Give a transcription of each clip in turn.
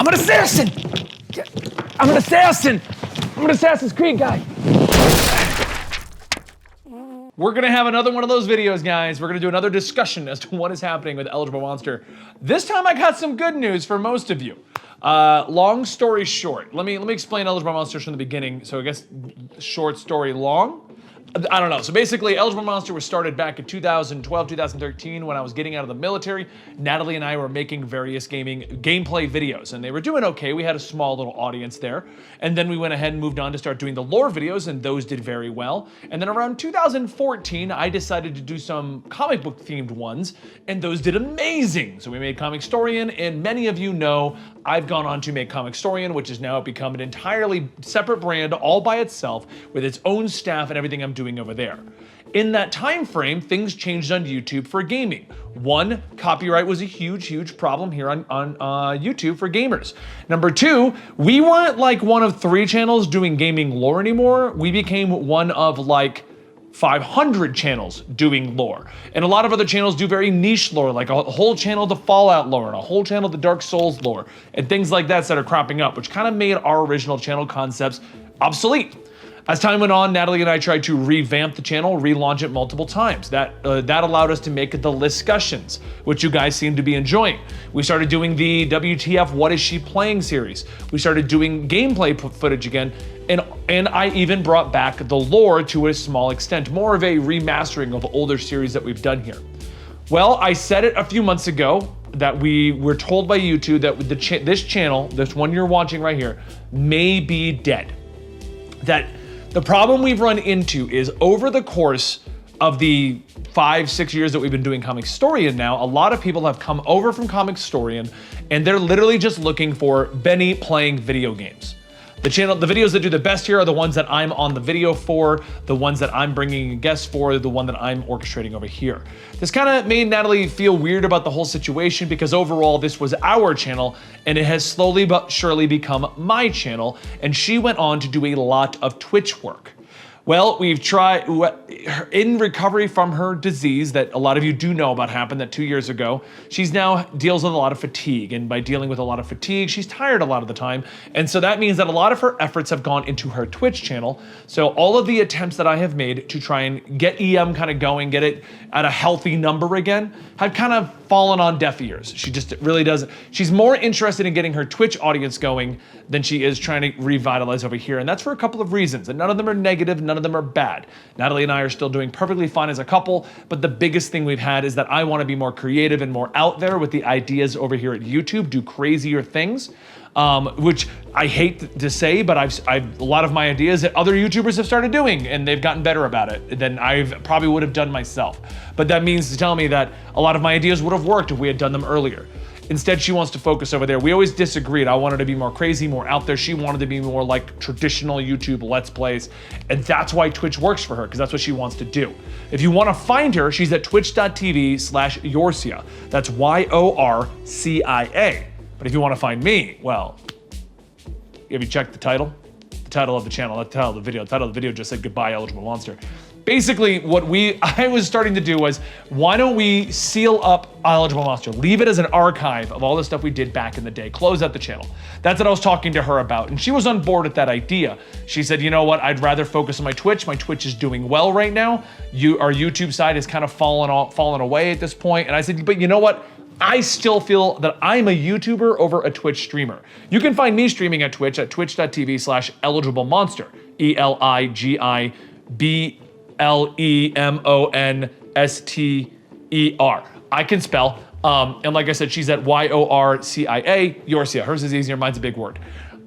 I'm an assassin! I'm an assassin! I'm an Assassin's Creed guy. We're gonna have another one of those videos, guys. We're gonna do another discussion as to what is happening with Eligible Monster. This time I got some good news for most of you. Long story short, let me explain Eligible Monsters from the beginning. So I guess short story long. I don't know. So basically, Eligible Monster was started back in 2012, 2013 when I was getting out of the military. Natalie and I were making various gameplay videos, and they were doing okay. We had a small little audience there. And then we went ahead and moved on to start doing the lore videos, and those did very well. And then around 2014, I decided to do some comic book themed ones, and those did amazing. So we made Comicstorian, and many of you know I've gone on to make Comicstorian, which has now become an entirely separate brand all by itself with its own staff and everything I'm doing over there. In that time frame, things changed on YouTube for gaming. One, copyright was a huge problem here on YouTube for gamers. Number two, we weren't like one of 3 channels doing gaming lore anymore. We became one of like 500 channels doing lore. And a lot of other channels do very niche lore, like a whole channel to Fallout lore and a whole channel to Dark Souls lore and things like that started cropping up, which kind of made our original channel concepts obsolete. As time went on, Natalie and I tried to revamp the channel, relaunch it multiple times. That allowed us to make the discussions, which you guys seem to be enjoying. We started doing the WTF What Is She Playing series. We started doing gameplay footage again, and I even brought back the lore to a small extent, more of a remastering of older series that we've done here. Well, I said it a few months ago that we were told by YouTube that this channel, this one you're watching right here, may be dead. That the problem we've run into is over the course of the 5-6 years that we've been doing Comicstorian now, a lot of people have come over from Comicstorian and they're literally just looking for Benny playing video games. The videos that do the best here are the ones that I'm on the video for, the ones that I'm bringing guests for, the one that I'm orchestrating over here. This kind of made Natalie feel weird about the whole situation because overall this was our channel and it has slowly but surely become my channel, and she went on to do a lot of Twitch work. Well, we've tried, in recovery from her disease that a lot of you do know about happened that 2 years ago, she's now deals with a lot of fatigue. And by dealing with a lot of fatigue, she's tired a lot of the time. And so that means that a lot of her efforts have gone into her Twitch channel. So all of the attempts that I have made to try and get EM kind of going, get it at a healthy number again, have kind of fallen on deaf ears. She just really doesn't. She's more interested in getting her Twitch audience going than she is trying to revitalize over here. And that's for a couple of reasons. And none of them are negative, none of them are bad. Natalie and I are still doing perfectly fine as a couple, but the biggest thing we've had is that I want to be more creative and more out there with the ideas over here at YouTube, do crazier things, which I hate to say, but a lot of my ideas that other YouTubers have started doing, and they've gotten better about it than I probably would have done myself. But that means to tell me that a lot of my ideas would have worked if we had done them earlier. Instead, she wants to focus over there. We always disagreed. I wanted to be more crazy, more out there. She wanted to be more like traditional YouTube Let's Plays. And that's why Twitch works for her, because that's what she wants to do. If you want to find her, she's at twitch.tv/Yorcia. That's YORCIA. But if you want to find me, well, have you checked the title? The title of the channel, the title of the video. The title of the video just said goodbye, Eligible Monster. Basically, what I was starting to do was, why don't we seal up Eligible Monster? Leave it as an archive of all the stuff we did back in the day. Close out the channel. That's what I was talking to her about, and she was on board with that idea. She said, you know what, I'd rather focus on my Twitch. My Twitch is doing well right now. Our YouTube side has kind of fallen away at this point. And I said, but you know what? I still feel that I'm a YouTuber over a Twitch streamer. You can find me streaming at Twitch at twitch.tv/Eligible Monster. ELIGIBLEMONSTER. I can spell. And like I said, she's at YORCIA, Yorcia. Hers is easier, mine's a big word.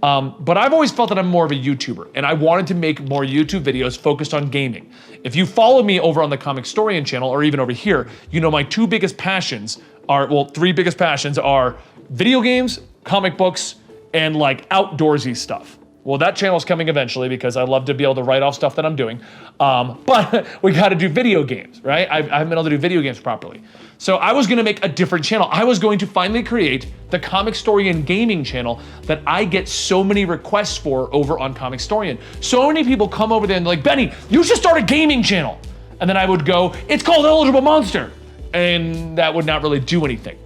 But I've always felt that I'm more of a YouTuber, and I wanted to make more YouTube videos focused on gaming. If you follow me over on the Comicstorian channel, or even over here, you know my 2 biggest passions are, well, 3 biggest passions are video games, comic books, and like outdoorsy stuff. Well, that channel's coming eventually because I love to be able to write off stuff that I'm doing. But we got to do video games, right? I haven't been able to do video games properly. So I was going to make a different channel. I was going to finally create the Comicstorian gaming channel that I get so many requests for over on Comicstorian. So many people come over there and they're like, Benny, you should start a gaming channel. And then I would go, it's called Eligible Monster. And that would not really do anything.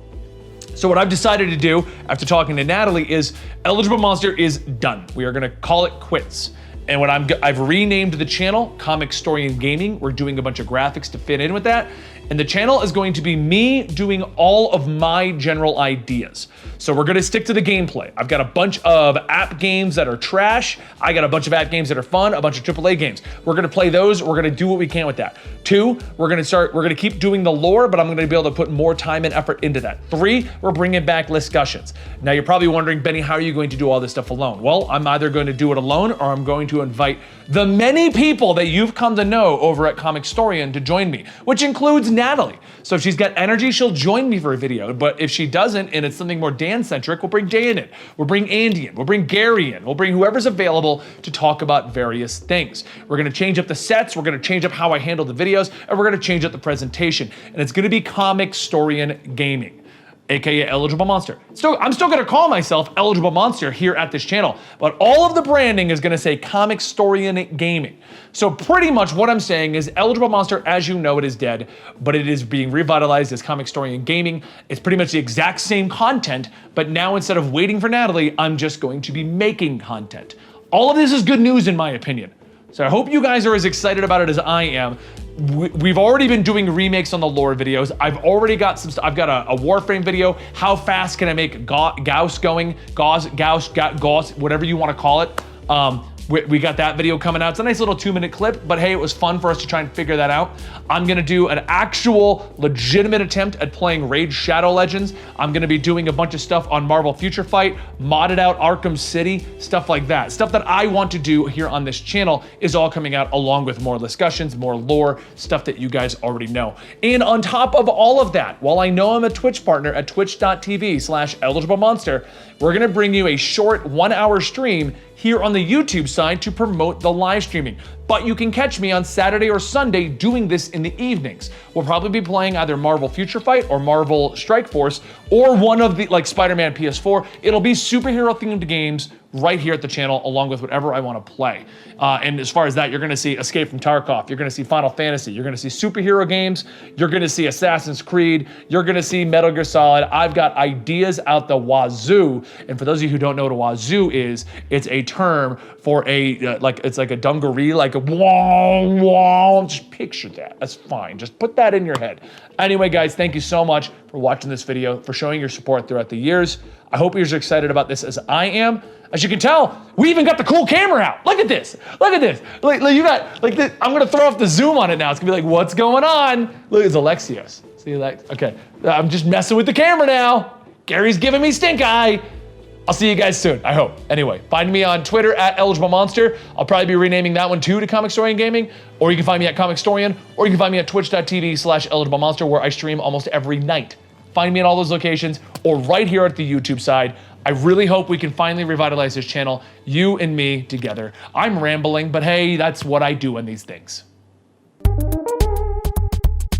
So what I've decided to do after talking to Natalie is Eligible Monster is done. We are gonna call it quits. And what I've renamed the channel Comicstorian Gaming. We're doing a bunch of graphics to fit in with that. And the channel is going to be me doing all of my general ideas. So we're gonna stick to the gameplay. I've got a bunch of app games that are trash. I got a bunch of app games that are fun, a bunch of AAA games. We're gonna play those. We're gonna do what we can with that. 2, we're gonna keep doing the lore, but I'm gonna be able to put more time and effort into that. 3, we're bringing back discussions. Now you're probably wondering, Benny, how are you going to do all this stuff alone? Well, I'm either going to do it alone or I'm going to invite the many people that you've come to know over at Comicstorian to join me, which includes Natalie. So if she's got energy, she'll join me for a video. But if she doesn't, and it's something more Dan-centric, we'll bring Dan in. We'll bring Andy in. We'll bring Gary in. We'll bring whoever's available to talk about various things. We're gonna change up the sets. We're gonna change up how I handle the videos, and we're gonna change up the presentation. And it's gonna be Comicstorian Gaming, aka Eligible Monster. I'm still gonna call myself Eligible Monster here at this channel, but all of the branding is gonna say Comicstorian Gaming. So pretty much what I'm saying is Eligible Monster, as you know, it is dead, but it is being revitalized as Comicstorian Gaming. It's pretty much the exact same content, but now instead of waiting for Natalie, I'm just going to be making content. All of this is good news in my opinion. So I hope you guys are as excited about it as I am. We've already been doing remakes on the lore videos. I've already got some stuff. I've got a Warframe video. How fast can I make Gauss going? Gauss, whatever you want to call it. We got that video coming out. It's a nice little 2-minute clip, but hey, it was fun for us to try and figure that out. I'm gonna do an actual legitimate attempt at playing Raid Shadow Legends. I'm gonna be doing a bunch of stuff on Marvel Future Fight, modded out Arkham City, stuff like that. Stuff that I want to do here on this channel is all coming out along with more discussions, more lore, stuff that you guys already know. And on top of all of that, while I know I'm a Twitch partner at twitch.tv/eligiblemonster, we're gonna bring you a short 1-hour stream here on the YouTube side to promote the live streaming. But you can catch me on Saturday or Sunday doing this in the evenings. We'll probably be playing either Marvel Future Fight or Marvel Strike Force or one of the, like Spider-Man PS4. It'll be superhero themed games right here at the channel along with whatever I want to play. And as far as that, you're gonna see Escape from Tarkov, you're gonna see Final Fantasy, you're gonna see superhero games, you're gonna see Assassin's Creed, you're gonna see Metal Gear Solid. I've got ideas out the wazoo. And for those of you who don't know what a wazoo is, it's a term for a, it's like a dungaree, like a wah, just picture that, that's fine. Just put that in your head. Anyway, guys, thank you so much for watching this video, for showing your support throughout the years. I hope you're as excited about this as I am. As you can tell, we even got the cool camera out. Look at this, look at this. Like you got, like this. I'm gonna throw off the zoom on it now. It's gonna be like, what's going on? Look, it's Alexios. See, Alex, okay. I'm just messing with the camera now. Gary's giving me stink eye. I'll see you guys soon, I hope. Anyway, find me on Twitter at Eligible Monster. I'll probably be renaming that one too to Comicstorian Gaming, or you can find me at Comicstorian, or you can find me at twitch.tv/Eligible Monster, where I stream almost every night. Find me in all those locations, or right here at the YouTube side. I really hope we can finally revitalize this channel, you and me together. I'm rambling, but hey, that's what I do in these things.